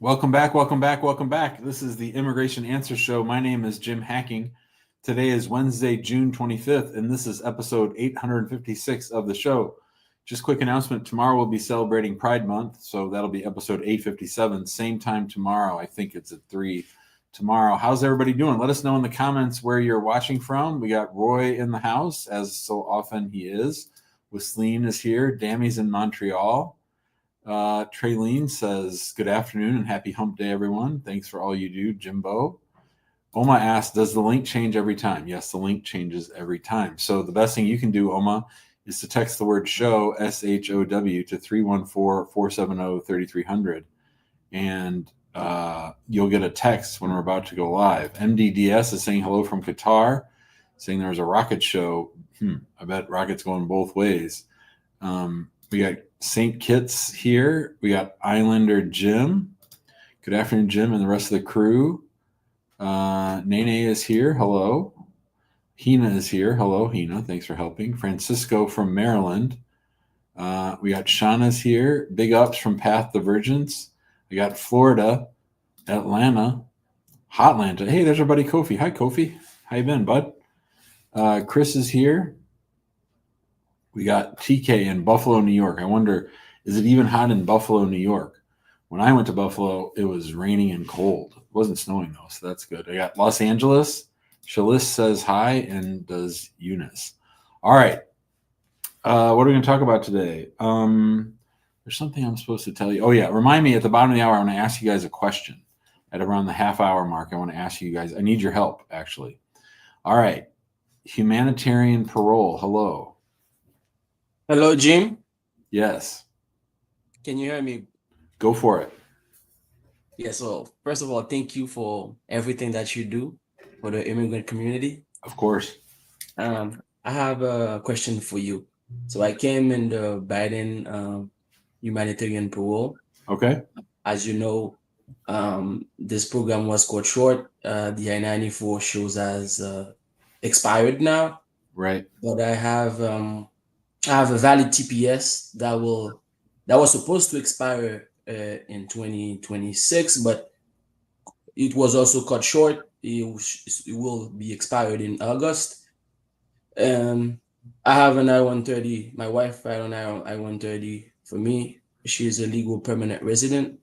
Welcome back, welcome back, welcome back. This is the Immigration Answer Show. My name is Jim Hacking. Today is Wednesday, June 25th, and this is episode 856 of the show. Just quick announcement, tomorrow we'll be celebrating Pride Month, so that'll be episode 857, same time tomorrow. I think it's at 3 tomorrow. How's everybody doing? Let us know in the comments where you're watching from. We got Roy in the house, as so often he is. Wisleen is here. Dammy's in Montreal. Traylene says, good afternoon and happy hump day, everyone. Thanks for all you do, Jimbo. Oma asked, does the link change every time? Yes, the link changes every time. So the best thing you can do, Oma, is to text the word show, SHOW, to 314-470-3300. And you'll get a text when we're about to go live. MDDS is saying hello from Qatar, saying there's a rocket show. I bet rocket's going both ways. We got St. Kitts here. We got Islander Jim. Good afternoon, Jim, and the rest of the crew. Nene is here. Hello. Hina is here. Hello, Hina. Thanks for helping. Francisco from Maryland. We got Shauna's here. Big ups from Path Divergence. We got Florida, Atlanta, Hotlanta. Hey, there's our buddy Kofi. Hi, Kofi. How you been, bud? Chris is here. We got TK in Buffalo, New York. I wonder, is it even hot in Buffalo, New York? When I went to Buffalo, it was raining and cold. It wasn't snowing, though, so that's good. I got Los Angeles. Shalis says hi, and does Eunice. All right. What are we going to talk about today? There's something I'm supposed to tell you. Oh, yeah. Remind me at the bottom of the hour, I want to ask you guys a question. At around the half-hour mark, I want to ask you guys. I need your help, actually. All right. Humanitarian parole. Hello. Hello, Jim. Yes. Can you hear me? Go for it. Yeah, so first of all, thank you for everything that you do for the immigrant community. Of course. I have a question for you. So I came in the Biden humanitarian parole. Okay. As you know, this program was cut short. The I-94 shows as expired now. Right. But I have a valid TPS that was supposed to expire in 2026, but it was also cut short. It will be expired in August. I have an I-130. My wife filed an I-130 for me. She is a legal permanent resident.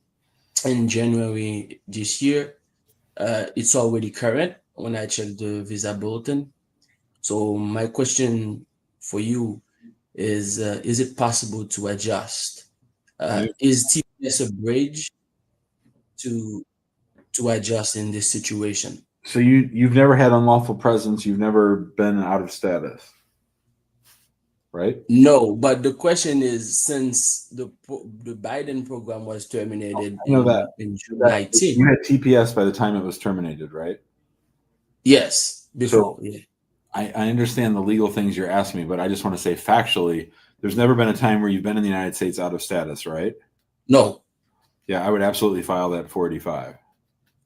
In January this year, it's already current when I checked the visa bulletin. So my question for you is it possible to adjust? Is TPS a bridge to adjust in this situation? So you've never had unlawful presence. You've never been out of status, right? No, but the question is, since the Biden program was terminated I know that. in June You 19th. had TPS by the time it was terminated, right? Yes, before. So Yeah. I understand the legal things you're asking me, but I just want to say factually, there's never been a time where you've been in the United States out of status, right? No, Yeah, I would absolutely file that 485.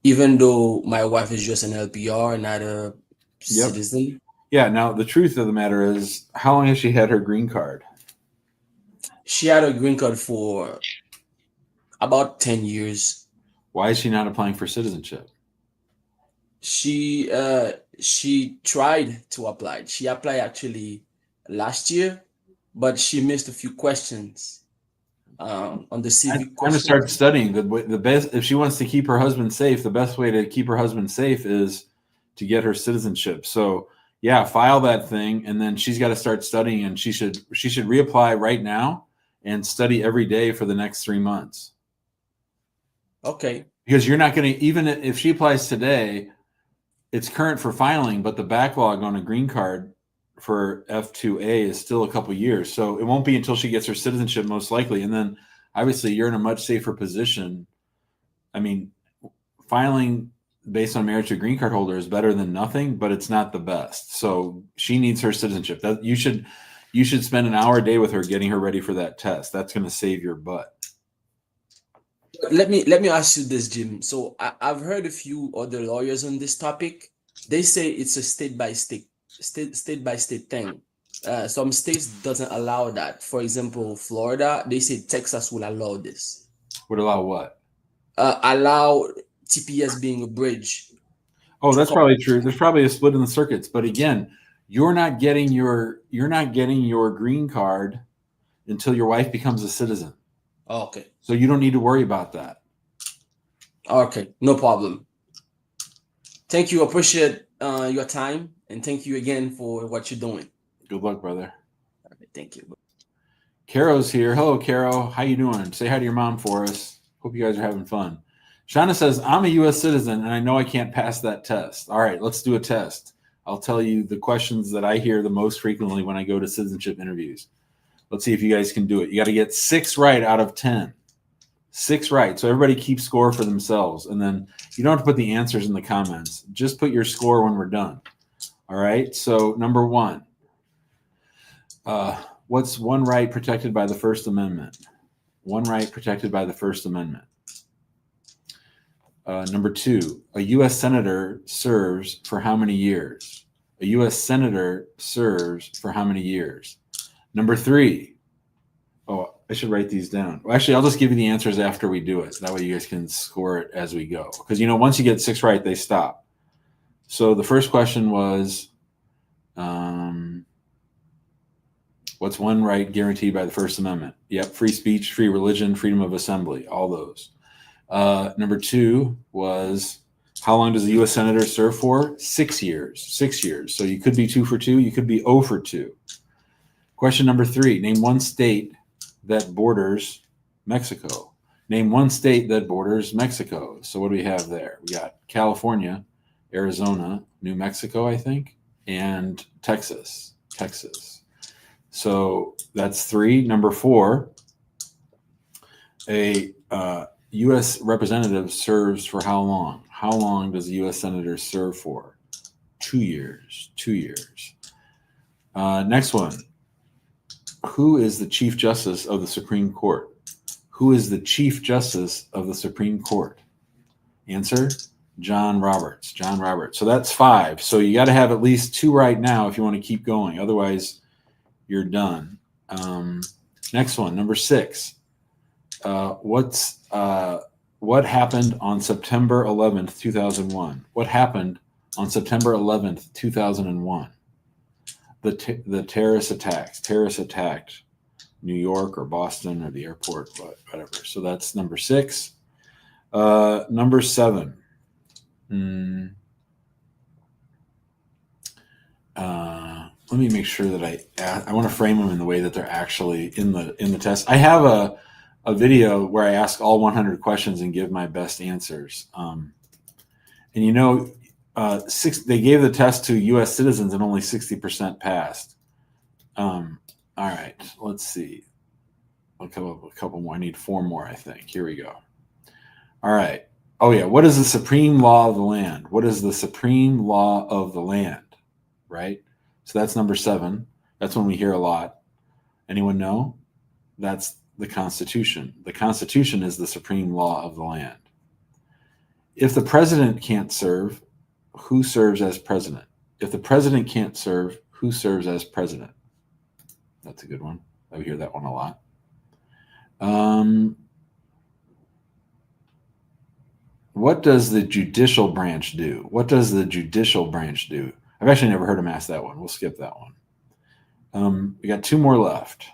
even though my wife is just an LPR, not a citizen. Yeah, now the truth of the matter is, how long has she had her green card? She had a green card for about 10 years. Why is she not applying for citizenship? She tried to apply. She applied actually last year, but she missed a few questions on the civic I'm going to questions. start studying. The best, if she wants to keep her husband safe, the best way to keep her husband safe is to get her citizenship. So yeah, file that thing, and then she's got to start studying, and she should reapply right now and study every day for the next 3 months. Okay. Because you're not going to, even if she applies today, it's current for filing, but the backlog on a green card for F2A is still a couple years. So it won't be until she gets her citizenship, most likely. And then obviously you're in a much safer position. I mean, filing based on marriage to a green card holder is better than nothing, but it's not the best. So she needs her citizenship. That you should spend an hour a day with her getting her ready for that test. That's going to save your butt. Let me ask you this, Jim. So I've heard a few other lawyers on this topic. They say it's a state by state thing. Some states doesn't allow that. For example, Florida, they say Texas will allow this. Would allow what? allow TPS being a bridge. Oh, that's probably true. There's probably a split in the circuits, but again, you're not getting your green card until your wife becomes a citizen. Okay. So you don't need to worry about that. Okay, no problem. Thank you. Appreciate your time, and thank you again for what you're doing. Good luck, brother. All right, thank you. Caro's here. Hello, Caro. How you doing? Say hi to your mom for us. Hope you guys are having fun. Shauna says, I'm a U.S. citizen, and I know I can't pass that test. All right, let's do a test. I'll tell you the questions that I hear the most frequently when I go to citizenship interviews. Let's see if you guys can do it. You got to get 6 right out of 10. 6 right. So everybody keeps score for themselves. And then you don't have to put the answers in the comments. Just put your score when we're done. All right. So number 1. What's one right protected by the First Amendment? One right protected by the First Amendment. Number 2, a U.S. senator serves for how many years? A U.S. senator serves for how many years? Number 3. Oh, I should write these down. Well, actually, I'll just give you the answers after we do it. That way you guys can score it as we go. Because, once you get 6 right, they stop. So the first question was, what's one right guaranteed by the First Amendment? Yep, free speech, free religion, freedom of assembly, all those. Number 2 was, how long does a U.S. senator serve for? 6 years. 6 years. So you could be 2 for 2. You could be 0 for 2. Question number 3, name one state that borders Mexico. Name one state that borders Mexico. So what do we have there? We got California, Arizona, New Mexico, I think, and Texas. So that's 3. Number 4, a U.S. representative serves for how long? How long does a U.S. senator serve for? 2 years. 2 years. Next one. Who is the Chief Justice of the Supreme Court? Who is the Chief Justice of the Supreme Court? Answer, John Roberts. John Roberts. So that's 5. So you got to have at least 2 right now if you want to keep going. Otherwise, you're done. Next one, number 6. What happened on September 11th, 2001? What happened on September 11th, 2001? The terrorist attacks. Terrorists attacked New York or Boston or the airport, whatever. So that's number 6. Number 7. Let me make sure that I want to frame them in the way that they're actually in the test. I have a video where I ask all 100 questions and give my best answers. And they gave the test to U.S. citizens and only 60% passed. All right, let's see. A couple more. I need 4 more, I think. Here we go. All right. Oh, yeah. What is the supreme law of the land? What is the supreme law of the land? Right? So that's number 7. That's one we hear a lot. Anyone know? That's the Constitution. The Constitution is the supreme law of the land. If the president can't serve, who serves as president? If the president can't serve, who serves as president? That's a good one. I hear that one a lot. What does the judicial branch do? What does the judicial branch do? I've actually never heard him ask that one. We'll skip that one. We got 2 more left.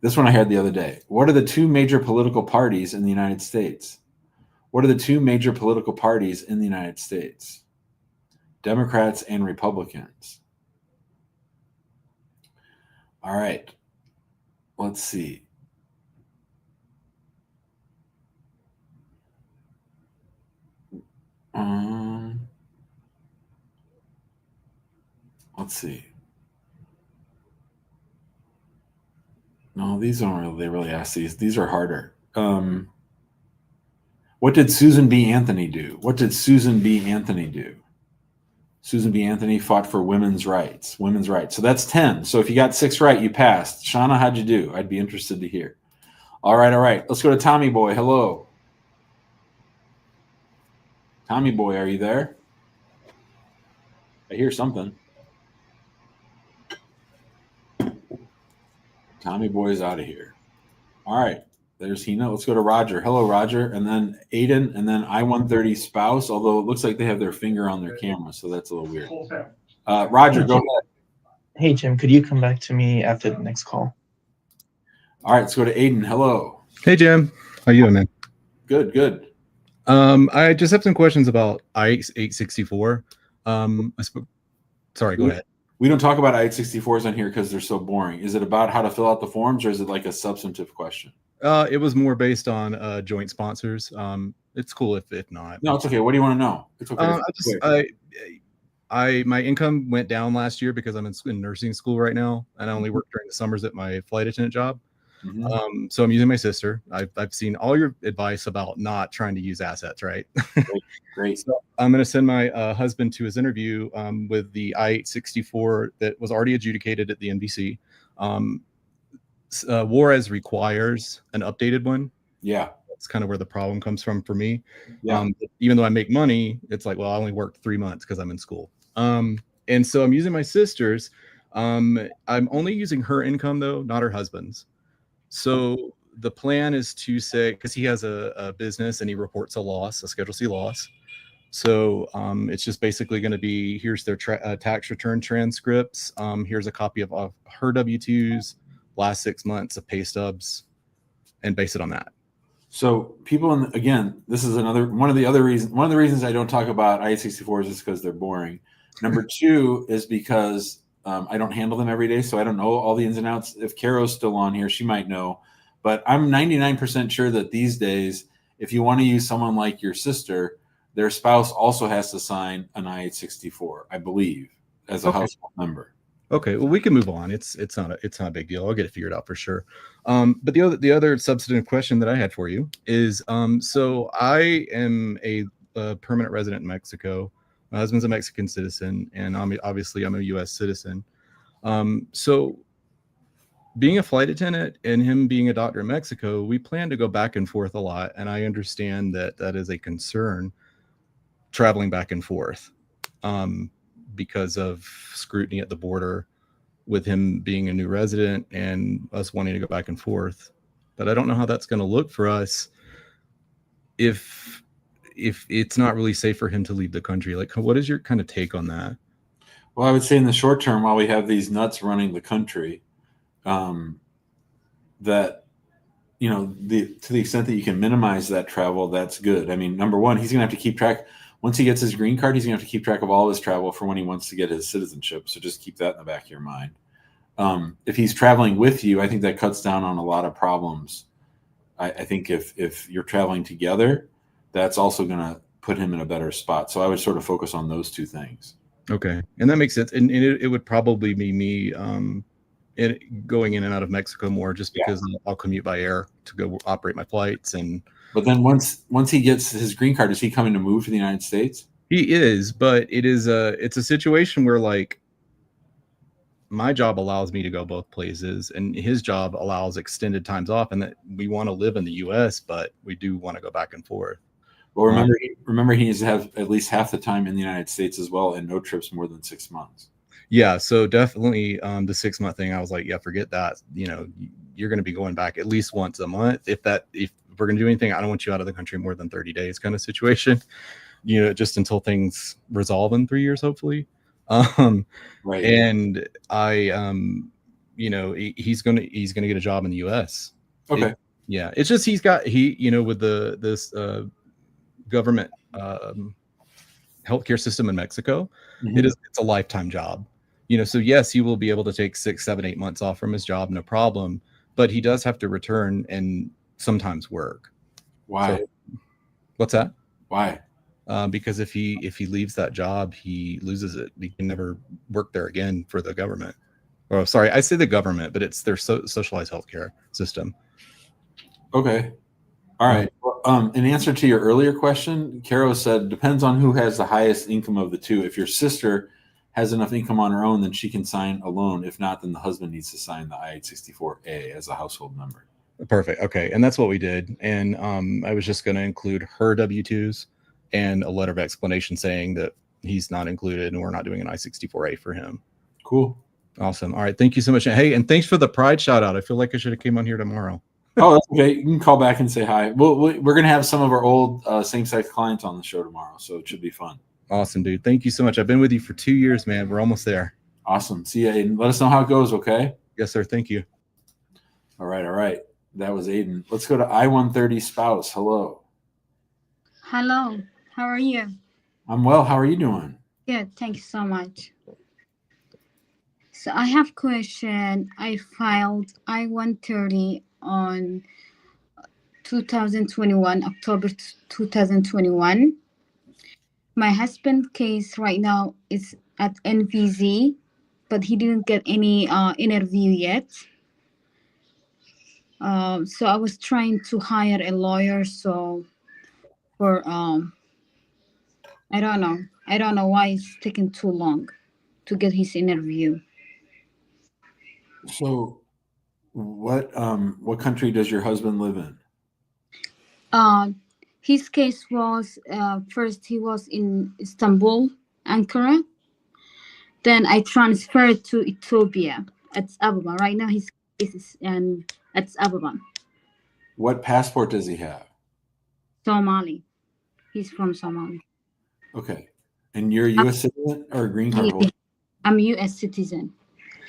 This one I had the other day. What are the 2 major political parties in the United States? What are the 2 major political parties in the United States? Democrats and Republicans. All right. Let's see. Let's see. No, these don't really, they really ask these. These are harder. What did Susan B. Anthony do? What did Susan B. Anthony do? Susan B. Anthony fought for women's rights. Women's rights. So that's 10. So if you got 6 right, you passed. Shauna, how'd you do? I'd be interested to hear. All right. Let's go to Tommy Boy. Hello. Tommy Boy, are you there? I hear something. Tommy Boy is out of here. All right. there's Hina. Let's go to Roger. Hello, Roger. And then Aiden, and then I-130 spouse, although it looks like they have their finger on their camera, so that's a little weird. Roger, go ahead. Hey, Jim, could you come back to me after the next call? All right, let's go to Aiden. Hello. Hey, Jim. How you doing, man? Good, good. I just have some questions about I-864. Sorry, go ahead. We don't talk about I-864s on here because they're so boring. Is it about how to fill out the forms, or is it like a substantive question? It was more based on joint sponsors. It's cool if not. No, it's okay. What do you want to know? It's okay. My income went down last year because I'm in nursing school right now, and I only work during the summers at my flight attendant job. Mm-hmm. So I'm using my sister. I've seen all your advice about not trying to use assets, right? Great. So I'm going to send my husband to his interview with the I-864 that was already adjudicated at the NBC. Juarez requires an updated one. Yeah. That's kind of where the problem comes from for me. Yeah. Even though I make money, it's like, well, I only worked 3 months because I'm in school. And so I'm using my sister's. I'm only using her income, though, not her husband's. So the plan is to say, because he has a business and he reports a loss, a Schedule C loss. So it's just basically going to be, here's their tax return transcripts. Here's a copy of her W-2s, last 6 months of pay stubs, and base it on that. So people, again, this is one of the reasons I don't talk about I-864s is because they're boring. Number two is because I don't handle them every day, so I don't know all the ins and outs. If Caro's still on here, she might know. But I'm 99% sure that these days, if you want to use someone like your sister, their spouse also has to sign an I-864, I believe, as a household member. Okay, well, we can move on. It's not a big deal. I'll get it figured out for sure. But the other substantive question that I had for you is, so I am a permanent resident in Mexico. My husband's a Mexican citizen, and obviously I'm a U.S. citizen. So being a flight attendant and him being a doctor in Mexico, we plan to go back and forth a lot, and I understand that that is a concern, traveling back and forth. Because of scrutiny at the border with him being a new resident and us wanting to go back and forth. But I don't know how that's going to look for us if it's not really safe for him to leave the country. Like, what is your kind of take on that? Well, I would say in the short term, while we have these nuts running the country, that, you know, to the extent that you can minimize that travel, that's good. I mean, number one, he's going to have to keep track. Once he gets his green card, he's going to have to keep track of all his travel for when he wants to get his citizenship. So just keep that in the back of your mind. If he's traveling with you, I think that cuts down on a lot of problems. I think if you're traveling together, that's also going to put him in a better spot. So I would sort of focus on those two things. Okay. And that makes sense. And it would probably be me going in and out of Mexico more just because I'll commute by air to go operate my flights. But then once he gets his green card, is he coming to move to the United States? He is, but it's a situation where, like, my job allows me to go both places and his job allows extended times off, and that we want to live in the US, but we do want to go back and forth. Well, remember he needs to have at least half the time in the United States as well, and no trips more than 6 months. Yeah, so definitely the 6 month thing, I was like, yeah, forget that. You know, you're going to be going back at least once a month. If we're going to do anything, I don't want you out of the country more than 30 days kind of situation, you know, just until things resolve in 3 years, hopefully. Right. And I, you know, he's going to get a job in the US. Okay. It's just, you know, with this government healthcare system in Mexico, Mm-hmm. It's a lifetime job, you know, so yes, he will be able to take 6, 7, 8 months off from his job, no problem, but he does have to return and sometimes work. Why? So, what's that? Why? Because if he leaves that job, he loses it. He can never work there again for the government. Oh, sorry, I say the government, but it's their socialized healthcare system. Okay. All right. Well, in answer to your earlier question, Caro said, depends on who has the highest income of the two. If your sister has enough income on her own, then she can sign alone. If not, then the husband needs to sign the I-864A as a household member. Perfect. Okay. And that's what we did. And I was just going to include her W-2s and a letter of explanation saying that he's not included and we're not doing an I-64A for him. Cool. Awesome. All right. Thank you so much. Hey, and thanks for the pride shout out. I feel like I should have came on here tomorrow. Oh, that's okay. You can call back and say hi. We're going to have some of our old same-sex clients on the show tomorrow, so it should be fun. Awesome, dude. Thank you so much. I've been with you for 2 years, man. We're almost there. Awesome. See you, Aiden. Let us know how it goes, okay? Yes, sir. Thank you. All right. That was Aiden. Let's go to I-130 spouse. Hello. Hello, how are you? I'm well. How are you doing? Good, thank you so much. So I have question. I filed I-130 on 2021, October 2021. My husband's case right now is at NVZ, but he didn't get any interview yet. So I was trying to hire a lawyer. So for I don't know why it's taking too long to get his interview. So what country does your husband live in? His case was first he was in Istanbul, Ankara. Then I transferred to Ethiopia, Addis Ababa. Right now his case is in Addis Ababa. What passport does he have? Somali. He's from Somali. Okay. And you're a U.S. citizen or a green card holder? I'm a U.S. citizen.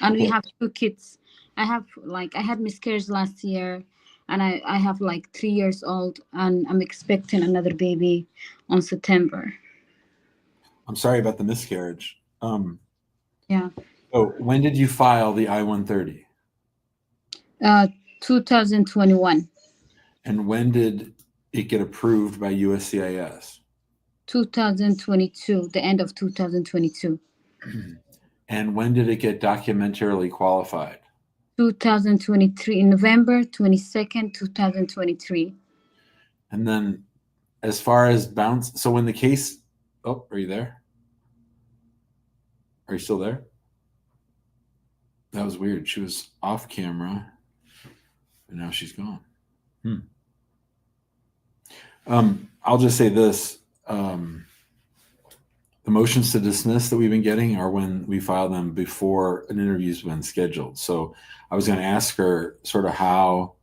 And Okay. we have 2 kids. I had miscarriage last year, and I have 3 years old, and I'm expecting another baby on September. I'm sorry about the miscarriage. Yeah. Oh, when did you file the I-130? 2021. And when did it get approved by USCIS? 2022, the end of 2022. And when did it get documentarily qualified? 2023, in November 22nd, 2023. And then as far as bounce, so when the case, oh, are you there? Are you still there? That was weird. She was off camera and now she's gone. I'll just say this. The motions to dismiss that we've been getting are when we file them before an interview's been scheduled. So I was going to ask her sort of how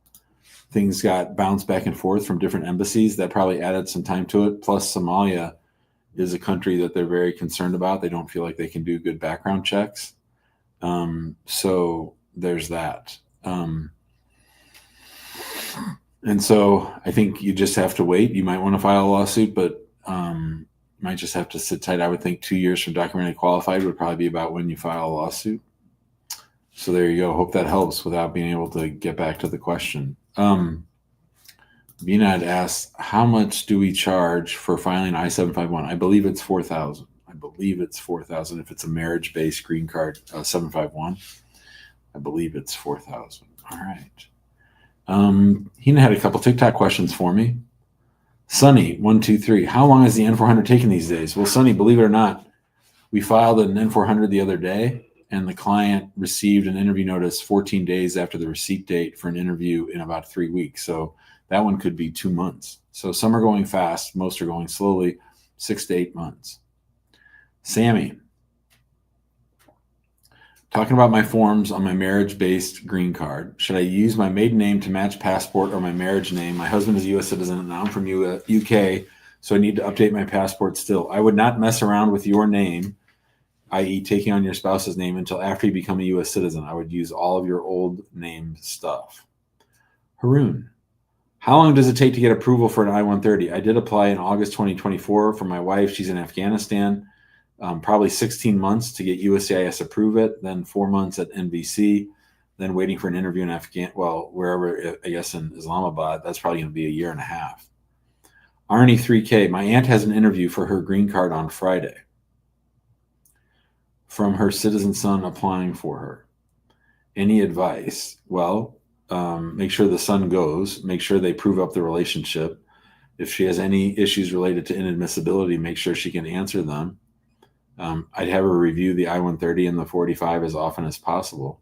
things got bounced back and forth from different embassies. That probably added some time to it. Plus, Somalia is a country that they're very concerned about. They don't feel like they can do good background checks. So there's that. And so I think you just have to wait. You might want to file a lawsuit, but you might just have to sit tight. I would think 2 years from documented qualified would probably be about when you file a lawsuit. So there you go. Hope that helps without being able to get back to the question. Binad asks, how much do we charge for filing I-751? I believe it's $4,000. I believe it's $4,000 if it's a marriage-based green card 751. I believe it's $4,000. All right. Hina had a couple TikTok questions for me. Sunny, 123. How long is the N400 taking these days? Well, Sunny, believe it or not, we filed an N400 the other day, and the client received an interview notice 14 days after the receipt date for an interview in about 3 weeks. So that one could be 2 months. So some are going fast, most are going slowly, 6 to 8 months. Sammy, talking about my forms on my marriage-based green card. Should I use my maiden name to match passport or my marriage name? My husband is a U.S. citizen and I'm from UK, so I need to update my passport still. I would not mess around with your name, i.e. taking on your spouse's name, until after you become a U.S. citizen. I would use all of your old name stuff. Haroon, how long does it take to get approval for an I-130? I did apply in August 2024 for my wife. She's in Afghanistan. Probably 16 months to get USCIS approve it, then 4 months at NVC, then waiting for an interview in wherever, I guess in Islamabad. That's probably going to be a year and a half. Arnie 3K, my aunt has an interview for her green card on Friday from her citizen son applying for her. Any advice? Well, make sure the son goes, make sure they prove up the relationship. If she has any issues related to inadmissibility, make sure she can answer them. I'd have her review the I-130 and the 45 as often as possible.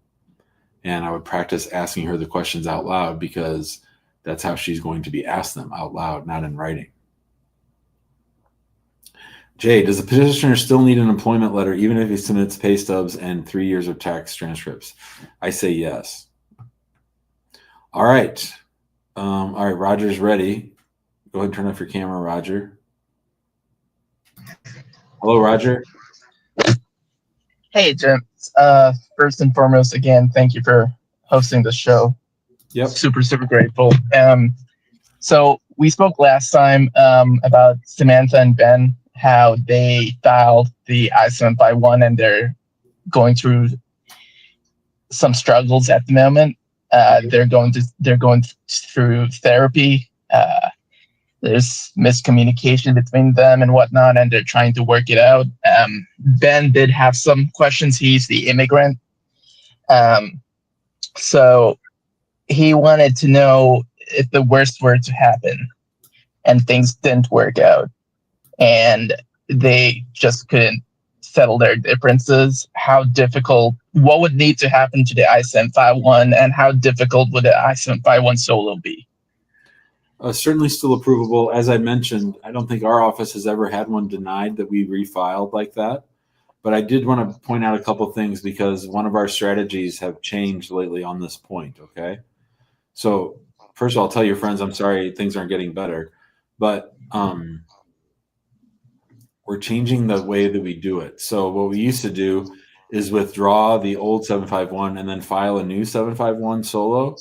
And I would practice asking her the questions out loud, because that's how she's going to be asked them, out loud, not in writing. Jay, does the petitioner still need an employment letter even if he submits pay stubs and 3 years of tax transcripts? I say yes. All right. All right, Roger's ready. Go ahead and turn off your camera, Roger. Hello, Roger. Hey, Jim. First and foremost, again, thank you for hosting the show. Yep. Super grateful. So we spoke last time about Samantha and Ben, how they filed the I-751 and they're going through some struggles at the moment. They're going through therapy. There's miscommunication between them and whatnot, and they're trying to work it out. Ben did have some questions. He's the immigrant. So he wanted to know if the worst were to happen and things didn't work out and they just couldn't settle their differences, what would need to happen to the I-751 and how difficult would the I-751 solo be? Certainly still approvable. As I mentioned, I don't think our office has ever had one denied that we refiled like that. But I did want to point out a couple of things because one of our strategies have changed lately on this point, okay? So first of all, tell your friends, I'm sorry things aren't getting better. But we're changing the way that we do it. So what we used to do is withdraw the old 751 and then file a new 751 solo.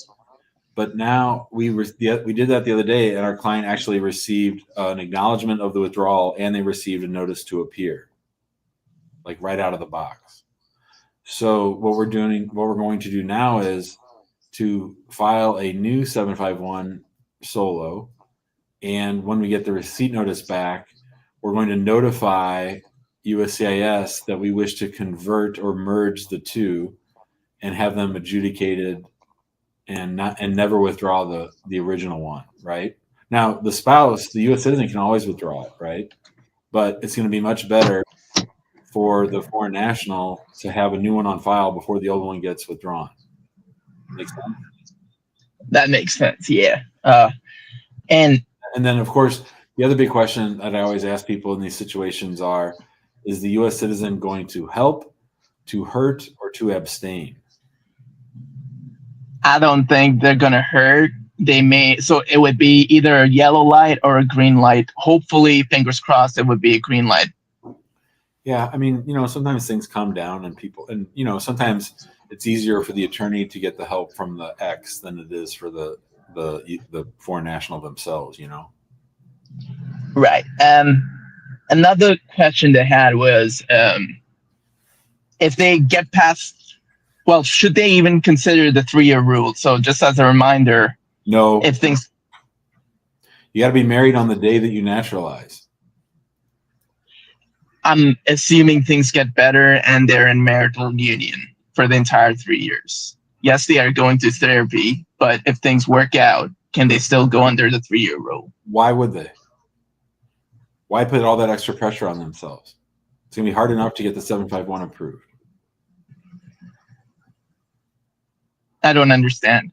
But now we did that the other day, and our client actually received an acknowledgement of the withdrawal, and they received a notice to appear, like right out of the box. So what we're going to do now is to file a new 751 solo, and when we get the receipt notice back, we're going to notify USCIS that we wish to convert or merge the two and have them adjudicated and never withdraw the original one, right? Now, the spouse, the U.S. citizen, can always withdraw it, right? But it's going to be much better for the foreign national to have a new one on file before the old one gets withdrawn. Makes sense? That makes sense, yeah. And then, of course, the other big question that I always ask people in these situations is the U.S. citizen going to help, to hurt, or to abstain? I don't think they're going to hurt. So it would be either a yellow light or a green light. Hopefully, fingers crossed, it would be a green light. Yeah, I mean, sometimes things calm down and sometimes it's easier for the attorney to get the help from the ex than it is for the foreign national themselves, Right. Another question they had was if they get past, well, should they even consider the 3-year rule? So just as a reminder, no, if things, you got to be married on the day that you naturalize. I'm assuming things get better and they're in marital union for the entire 3 years. Yes, they are going to therapy, but if things work out, can they still go under the 3-year rule? Why would they? Why put all that extra pressure on themselves? It's going to be hard enough to get the 751 approved. I don't understand.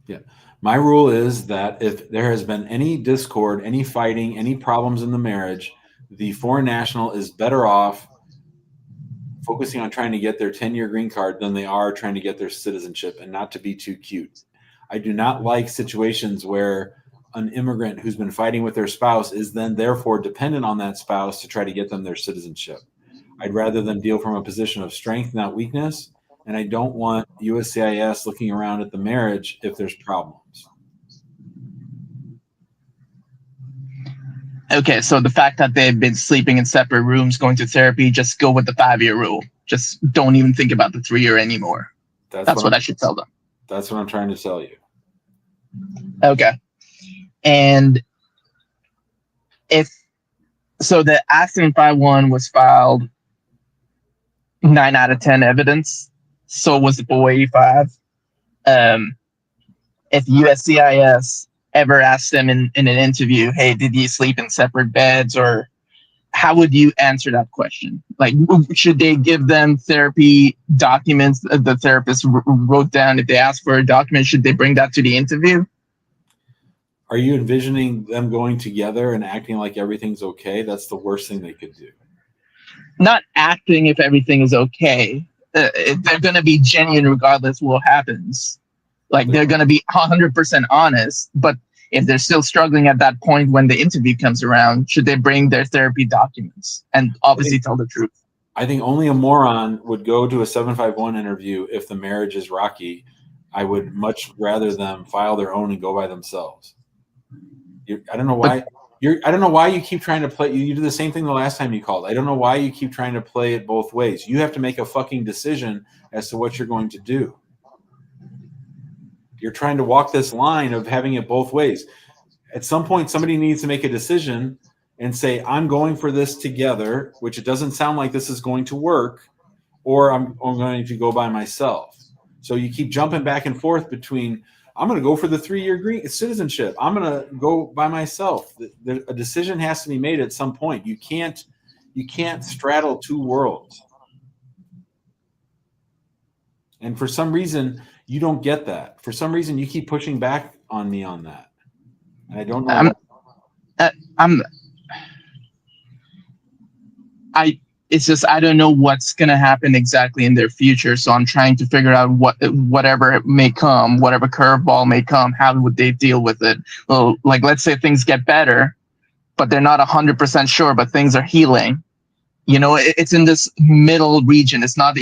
Yeah. My rule is that if there has been any discord, any fighting, any problems in the marriage, the foreign national is better off focusing on trying to get their 10-year green card than they are trying to get their citizenship, and not to be too cute. I do not like situations where an immigrant who's been fighting with their spouse is then therefore dependent on that spouse to try to get them their citizenship. I'd rather them deal from a position of strength, not weakness. And I don't want USCIS looking around at the marriage if there's problems. Okay, so the fact that they've been sleeping in separate rooms, going to therapy, just go with the 5-year rule. Just don't even think about the 3-year anymore. That's what I should tell them. That's what I'm trying to tell you. Okay. And so the I-751 was filed 9 out of 10 evidence. So was the 485. If USCIS ever asked them in an interview, hey, did you sleep in separate beds, or how would you answer that question? Like, should they give them therapy documents the therapist wrote down? If they ask for a document, should they bring that to the interview? Are you envisioning them going together and acting like everything's okay? That's the worst thing they could do. Not acting if everything is okay. They're going to be genuine regardless what happens. Like they're going to be 100% honest, but if they're still struggling at that point when the interview comes around, should they bring their therapy documents and obviously tell the truth? I think only a moron would go to a 751 interview if the marriage is rocky. I would much rather them file their own and go by themselves. I don't know why. I don't know why you keep trying to play. You did the same thing the last time you called. I don't know why you keep trying to play it both ways. You have to make a fucking decision as to what you're going to do. You're trying to walk this line of having it both ways. At some point, somebody needs to make a decision and say, I'm going for this together, which it doesn't sound like this is going to work, or I'm going to go by myself. So you keep jumping back and forth between, I'm going to go for the 3-year green citizenship. I'm going to go by myself. A decision has to be made at some point. You can't straddle two worlds. And for some reason, you don't get that. For some reason, you keep pushing back on me on that. And I don't know. It's just I don't know what's gonna happen exactly in their future. So I'm trying to figure out whatever may come, whatever curveball may come, how would they deal with it? Well, like let's say things get better, but they're not 100% sure, but things are healing. You know, it's in this middle region. It's not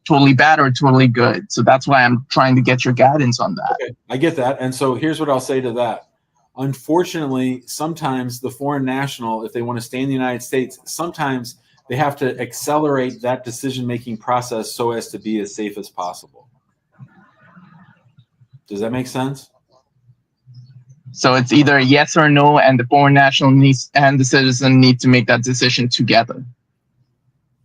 totally bad or totally good. So that's why I'm trying to get your guidance on that. Okay, I get that. And so here's what I'll say to that. Unfortunately, sometimes the foreign national, if they want to stay in the United States, sometimes they have to accelerate that decision-making process so as to be as safe as possible. Does that make sense? So it's either a yes or no, and the foreign national needs and the citizen need to make that decision together.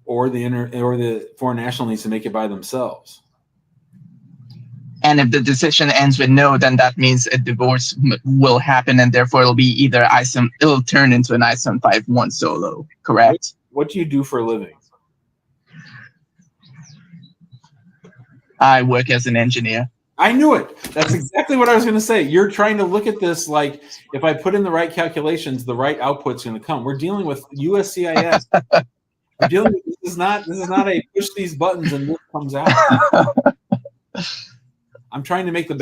Or the foreign national needs to make it by themselves. And if the decision ends with no, then that means a divorce will happen, and therefore it'll be either it'll turn into an I-751 solo. Correct? What do you do for a living? I work as an engineer. I knew it. That's exactly what I was going to say. You're trying to look at this like if I put in the right calculations, the right output's going to come. We're dealing with USCIS. We're dealing with, this is not a push these buttons and this comes out. I'm trying to make the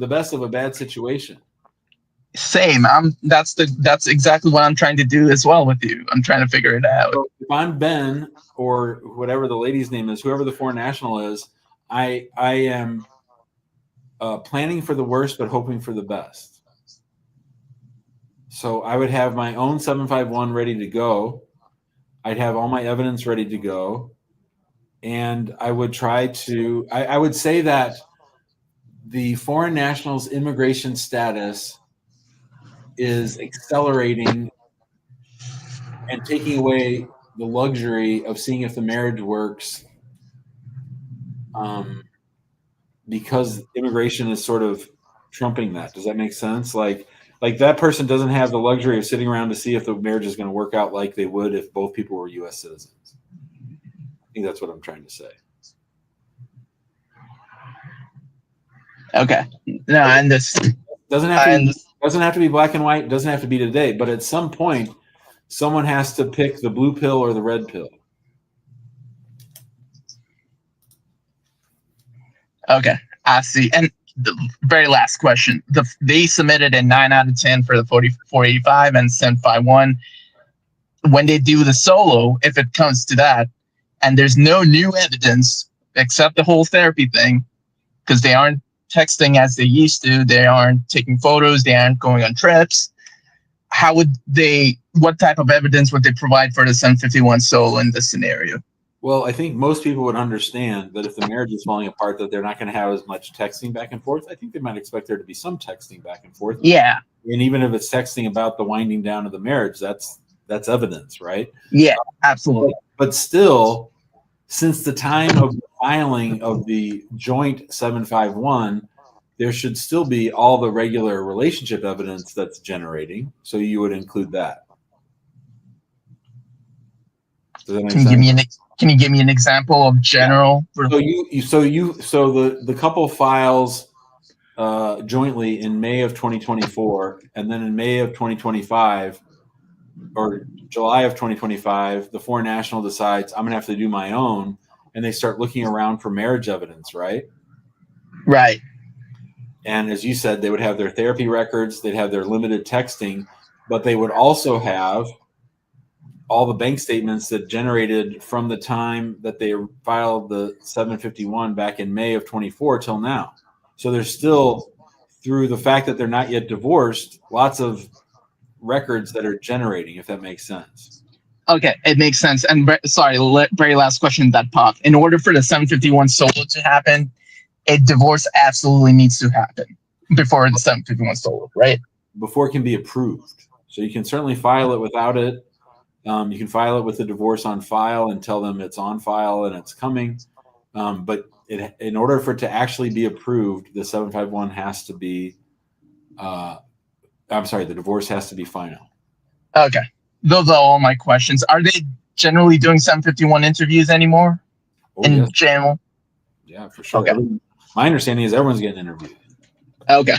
best of a bad situation. Same. That's exactly what I'm trying to do as well with you. I'm trying to figure it out. So if I'm Ben or whatever the lady's name is, whoever the foreign national is, I am planning for the worst but hoping for the best. So I would have my own 751 ready to go. I'd have all my evidence ready to go, and I would try to. I would say that the foreign national's immigration status is accelerating and taking away the luxury of seeing if the marriage works, because immigration is sort of trumping that. Does that make sense? Like that person doesn't have the luxury of sitting around to see if the marriage is going to work out like they would if both people were U.S. citizens. I think that's what I'm trying to say. Okay. No, I understand. Doesn't have to be black and white. Doesn't have to be today. But at some point, someone has to pick the blue pill or the red pill. Okay, I see. And the very last question. They submitted a 9 out of 10 for the 485 and 751. When they do the solo, if it comes to that, and there's no new evidence except the whole therapy thing, because they aren't texting as they used to, they aren't taking photos, they aren't going on trips, what type of evidence would they provide for the 751 solo in this scenario? Well, I think most people would understand that if the marriage is falling apart, that they're not going to have as much texting back and forth. I think they might expect there to be some texting back and forth. Yeah. And even if it's texting about the winding down of the marriage, that's evidence, right? Yeah, absolutely. But still, since the time of the filing of the joint 751, there should still be all the regular relationship evidence that's generating. So you would include that. Does that make sense? Can you give me an example of general? Yeah. So the couple files jointly in May of 2024, and then in May of 2025 or July of 2025, the foreign national decides I'm going to have to do my own, and they start looking around for marriage evidence, right? Right. And as you said, they would have their therapy records, they'd have their limited texting, but they would also have all the bank statements that generated from the time that they filed the 751 back in May of 24 till now. So there's still, through the fact that they're not yet divorced, lots of records that are generating, if that makes sense. Okay, it makes sense. And sorry, very last question that popped. In order for the 751 solo to happen, a divorce absolutely needs to happen before the 751 solo, right? Before it can be approved. So you can certainly file it without it. You can file it with the divorce on file and tell them it's on file and it's coming. But in order for it to actually be approved, the 751 has to be, the divorce has to be final. Okay. Those are all my questions. Are they generally doing 751 interviews anymore in general? Yeah, for sure. Okay. My understanding is everyone's getting interviewed. Okay.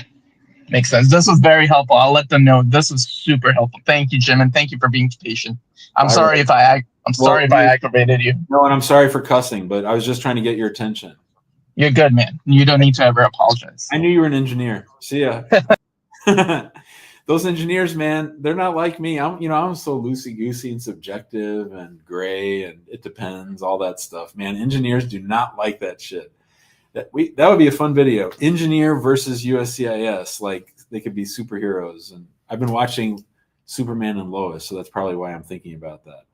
Makes sense. This was very helpful. I'll let them know. This was super helpful. Thank you, Jim, and thank you for being patient. I'm sorry if I aggravated you. No, and I'm sorry for cussing, but I was just trying to get your attention. You're good, man. You don't need to ever apologize. I knew you were an engineer. See ya. Those engineers, man, they're not like me. I'm so loosey-goosey and subjective and gray and it depends, all that stuff. Man, engineers do not like that shit. That would be a fun video. Engineer versus USCIS. Like they could be superheroes. And I've been watching Superman and Lois, so that's probably why I'm thinking about that.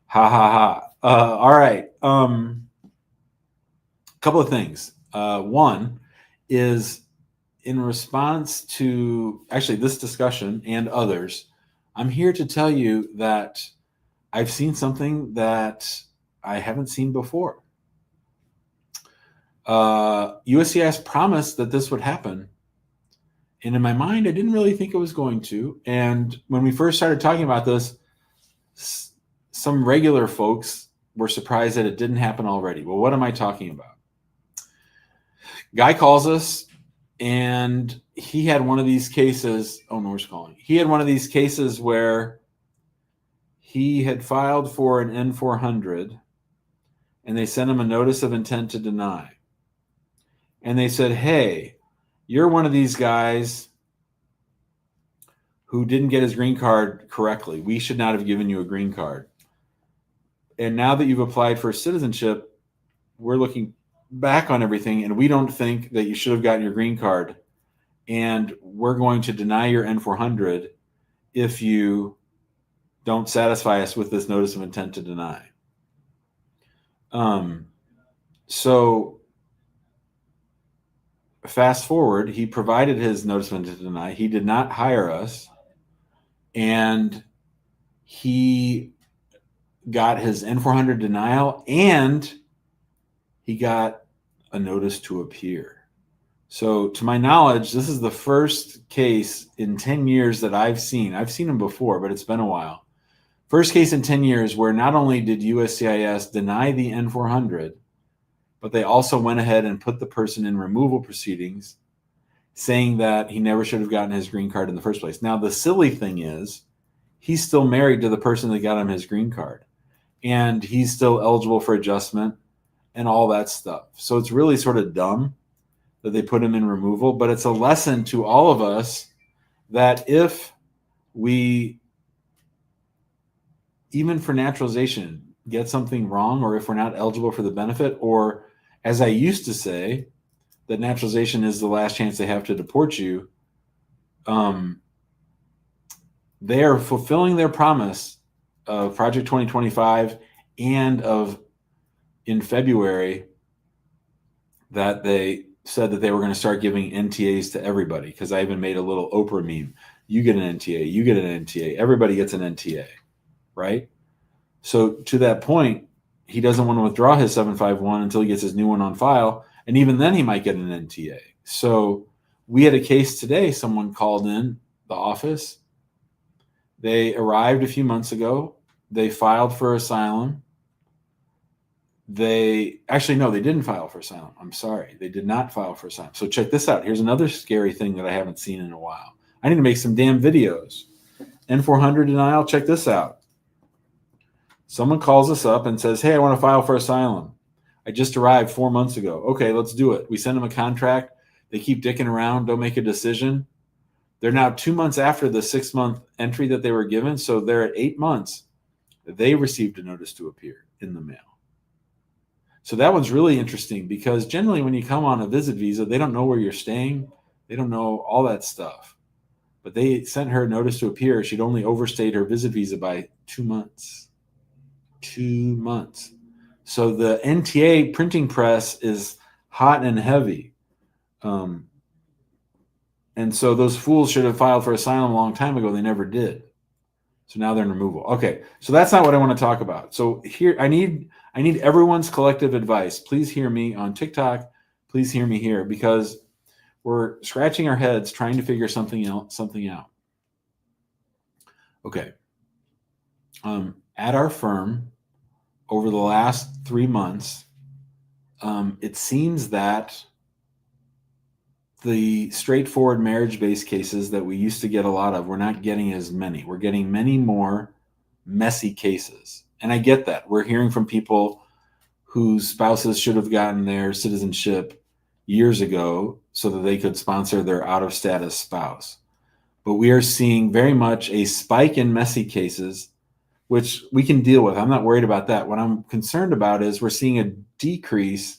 Ha ha ha. All right. Couple of things. One is in response to actually this discussion and others, I'm here to tell you that I've seen something that I haven't seen before. USCIS promised that this would happen. And in my mind, I didn't really think it was going to. And when we first started talking about this, some regular folks were surprised that it didn't happen already. Well, what am I talking about? Guy calls us and he had one of these cases. Oh, Nor's calling. He had one of these cases where he had filed for an N-400 and they sent him a notice of intent to deny. And they said, hey, you're one of these guys who didn't get his green card correctly. We should not have given you a green card. And now that you've applied for citizenship, we're looking back on everything and we don't think that you should have gotten your green card. And we're going to deny your N-400 if you don't satisfy us with this notice of intent to deny. So fast forward, he provided his notice of intent to deny. He did not hire us, and he got his N-400 denial, and he got a notice to appear. So to my knowledge, this is the first case in 10 years that I've seen. I've seen them before, but it's been a while. First case in 10 years where not only did USCIS deny the N-400, but they also went ahead and put the person in removal proceedings, saying that he never should have gotten his green card in the first place. Now, the silly thing is he's still married to the person that got him his green card, and he's still eligible for adjustment and all that stuff. So it's really sort of dumb that they put him in removal, but it's a lesson to all of us that if we, even for naturalization, get something wrong, or if we're not eligible for the benefit, or as I used to say, that naturalization is the last chance they have to deport you, they are fulfilling their promise of Project 2025 and of in February that they said that they were going to start giving NTAs to everybody, because I even made a little Oprah meme. You get an NTA, you get an NTA, everybody gets an NTA, right? So to that point, he doesn't want to withdraw his 751 until he gets his new one on file. And even then he might get an NTA. So we had a case today. Someone called in the office. They arrived a few months ago. They filed for asylum. They didn't file for asylum. I'm sorry. They did not file for asylum. So check this out. Here's another scary thing that I haven't seen in a while. I need to make some damn videos. N-400 denial. Check this out. Someone calls us up and says, hey, I want to file for asylum. I just arrived 4 months ago. Okay, let's do it. We send them a contract. They keep dicking around, don't make a decision. They're now 2 months after the 6-month entry that they were given. So they're at 8 months. They received a notice to appear in the mail. So that one's really interesting because generally when you come on a visit visa, they don't know where you're staying. They don't know all that stuff. But they sent her a notice to appear. She'd only overstayed her visit visa by 2 months. 2 months. So the NTA printing press is hot and heavy. And so those fools should have filed for asylum a long time ago. They never did. So now they're in removal. Okay, so that's not what I want to talk about. So here, I need everyone's collective advice. Please hear me on TikTok. Please hear me here because we're scratching our heads trying to figure something out. Okay. At our firm, over the last 3 months, it seems that the straightforward marriage-based cases that we used to get a lot of, we're not getting as many. We're getting many more messy cases. And I get that. We're hearing from people whose spouses should have gotten their citizenship years ago so that they could sponsor their out-of-status spouse. But we are seeing very much a spike in messy cases, which we can deal with. I'm not worried about that. What I'm concerned about is we're seeing a decrease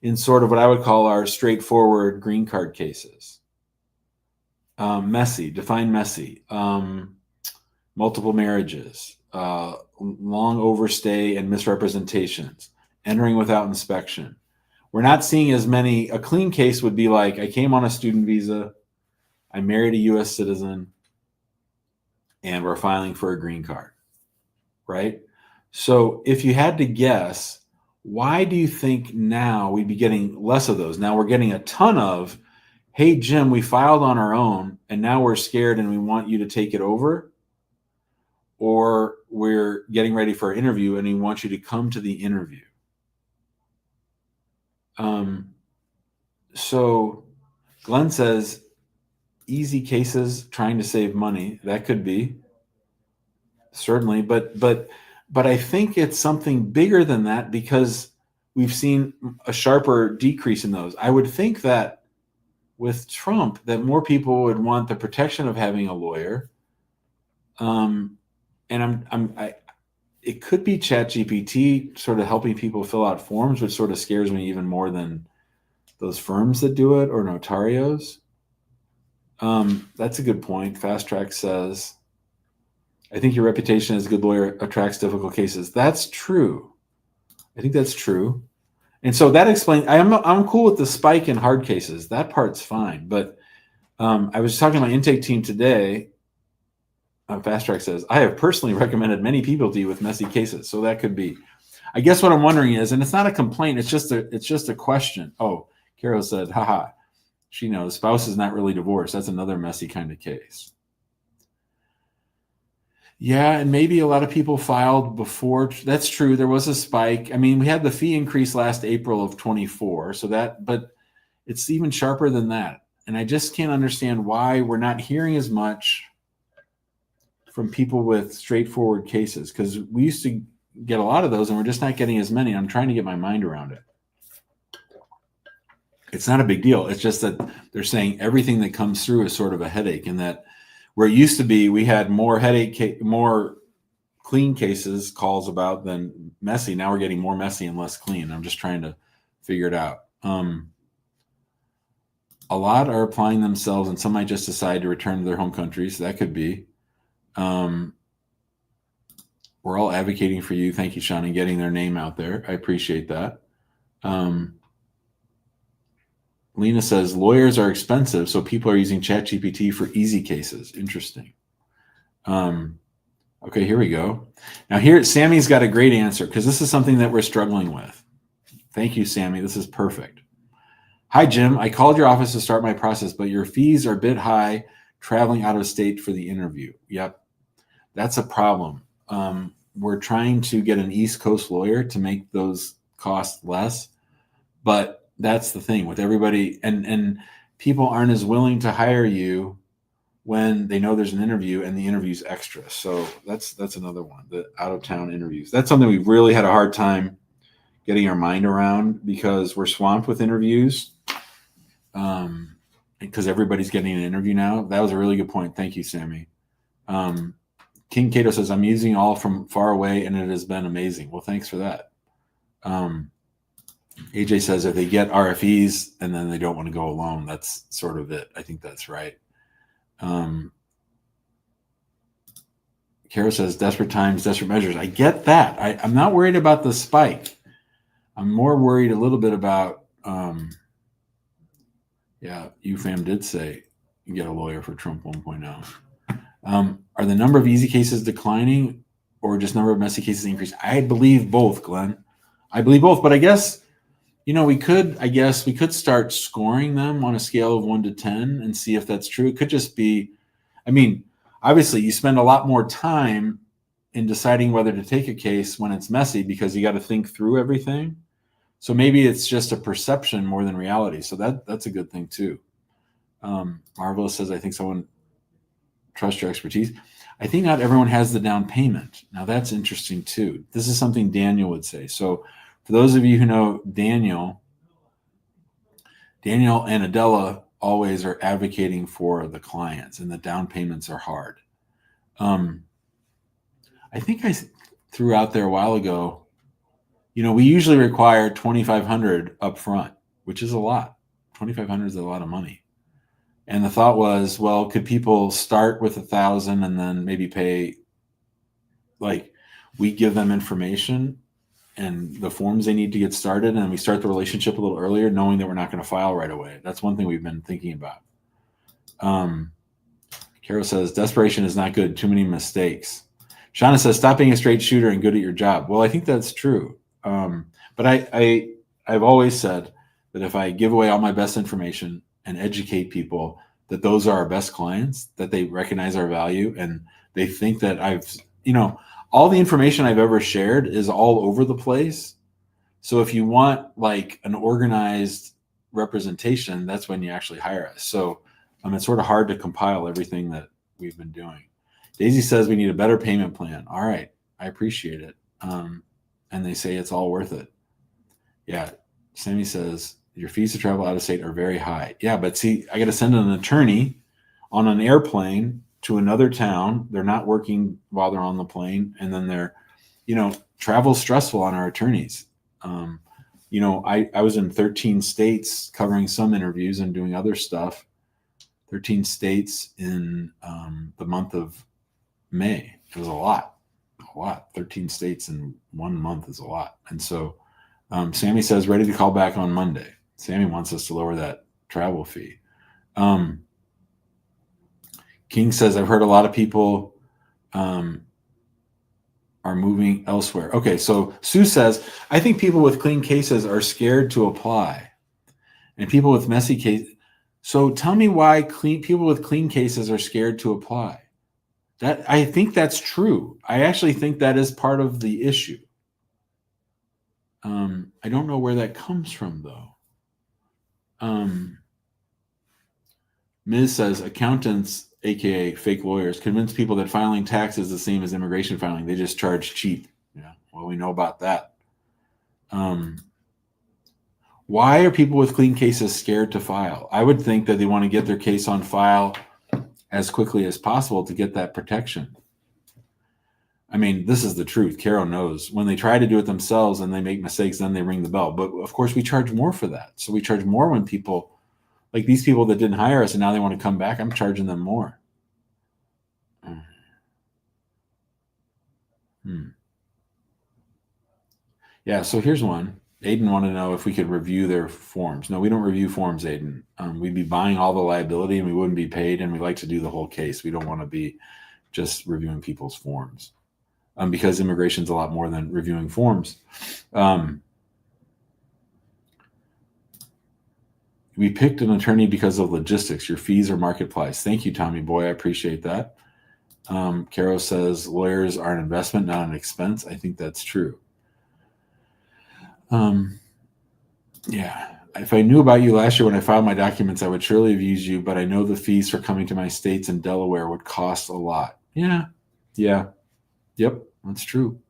in sort of what I would call our straightforward green card cases. Messy, define messy, multiple marriages, long overstay and misrepresentations, entering without inspection. We're not seeing as many. A clean case would be like, I came on a student visa, I married a U.S. citizen, and we're filing for a green card, right? So if you had to guess, why do you think now we'd be getting less of those? Now we're getting a ton of, hey, Jim, we filed on our own, and now we're scared and we want you to take it over. Or we're getting ready for an interview and we want you to come to the interview. So Glenn says, easy cases trying to save money. That could be, certainly, but I think it's something bigger than that because we've seen a sharper decrease in those. I would think that with Trump, that more people would want the protection of having a lawyer. And it could be ChatGPT sort of helping people fill out forms, which sort of scares me even more than those firms that do it or notarios. That's a good point. Fast Track says, I think your reputation as a good lawyer attracts difficult cases. That's true. I think that's true. And so that explains, I'm cool with the spike in hard cases. That part's fine. But I was talking to my intake team today. Fast Track says, I have personally recommended many people to you with messy cases. So that could be. I guess what I'm wondering is, and it's not a complaint, it's just a question. Oh, Carol said, haha, she knows spouse is not really divorced. That's another messy kind of case. Yeah, and maybe a lot of people filed before. That's true. There was a spike. I mean, we had the fee increase last April of 24. But it's even sharper than that. And I just can't understand why we're not hearing as much from people with straightforward cases, because we used to get a lot of those and we're just not getting as many. I'm trying to get my mind around it. It's not a big deal. It's just that they're saying everything that comes through is sort of a headache, and that where it used to be, we had more more clean cases calls about than messy. Now we're getting more messy and less clean. I'm just trying to figure it out. A lot are applying themselves, and some might just decide to return to their home countries. That could be. We're all advocating for you. Thank you, Sean, and getting their name out there. I appreciate that. Lena says lawyers are expensive, so people are using ChatGPT for easy cases. Interesting. Okay, here we go. Now here, Sammy's got a great answer because this is something that we're struggling with. Thank you, Sammy. This is perfect. Hi, Jim. I called your office to start my process, but your fees are a bit high traveling out of state for the interview. Yep, that's a problem. We're trying to get an East Coast lawyer to make those costs less, but that's the thing with everybody, and people aren't as willing to hire you when they know there's an interview and the interview's extra. So that's another one, the out-of-town interviews. That's something we've really had a hard time getting our mind around because we're swamped with interviews. because everybody's getting an interview now. That was a really good point. Thank you, Sammy. King Cato says, I'm using all from far away and it has been amazing. Well, thanks for that. AJ says if they get RFEs and then they don't want to go alone, that's sort of it. I think that's right. Kara says desperate times, desperate measures. I get that. I'm not worried about the spike. I'm more worried a little bit about, UFAM did say you get a lawyer for Trump 1.0. Are the number of easy cases declining or just number of messy cases increasing? I believe both, Glenn. I believe both, but I guess, we could start scoring them on a scale of 1 to 10 and see if that's true. It could just be, obviously you spend a lot more time in deciding whether to take a case when it's messy because you got to think through everything. So maybe it's just a perception more than reality. So that's a good thing too. Marvelous says, I think someone trusts your expertise. I think not everyone has the down payment. Now that's interesting too. This is something Daniel would say. So for those of you who know Daniel and Adela always are advocating for the clients, and the down payments are hard. I think I threw out there a while ago, we usually require $2,500 up front, which is a lot. $2,500 is a lot of money. And the thought was, well, could people start with $1,000 and then maybe pay, like we give them information and the forms they need to get started, and we start the relationship a little earlier, knowing that we're not going to file right away. That's one thing we've been thinking about. Carol says, desperation is not good. Too many mistakes. Shauna says, stop being a straight shooter and good at your job. Well, I think that's true. But I've always said that if I give away all my best information and educate people that those are our best clients, that they recognize our value and they think that all the information I've ever shared is all over the place. So if you want like an organized representation, that's when you actually hire us. So it's sort of hard to compile everything that we've been doing. Daisy says we need a better payment plan. All right. I appreciate it. And they say it's all worth it. Yeah. Sammy says your fees to travel out of state are very high. Yeah. But see, I got to send an attorney on an airplane to another town. They're not working while they're on the plane. And then they're, travel's stressful on our attorneys. I was in 13 states covering some interviews and doing other stuff. 13 states in the month of May. It was a lot. 13 states in 1 month is a lot. And so Sammy says, ready to call back on Monday. Sammy wants us to lower that travel fee. King says, I've heard a lot of people are moving elsewhere. Okay, so Sue says, I think people with clean cases are scared to apply. And people with messy cases. So tell me why people with clean cases are scared to apply. I think that's true. I actually think that is part of the issue. I don't know where that comes from, though. Ms. says accountants, aka fake lawyers, convince people that filing tax is the same as immigration filing. They just charge cheap. Yeah, well, we know about that. Why are people with clean cases scared to file? I would think that they want to get their case on file as quickly as possible to get that protection. This is the truth. Carol knows. When they try to do it themselves and they make mistakes, then they ring the bell. But of course, we charge more for that. So we charge more when people, like these people that didn't hire us and now they want to come back, I'm charging them more. Yeah, so here's one. Aiden wanted to know if we could review their forms. No, we don't review forms, Aiden. We'd be buying all the liability and we wouldn't be paid, and we like to do the whole case. We don't want to be just reviewing people's forms because immigration's a lot more than reviewing forms. We picked an attorney because of logistics. Your fees are market price. Thank you, Tommy Boy. I appreciate that. Caro says lawyers are an investment, not an expense. I think that's true. Yeah, if I knew about you last year when I filed my documents, I would surely have used you, but I know the fees for coming to my states in Delaware would cost a lot. Yeah. Yep, that's true.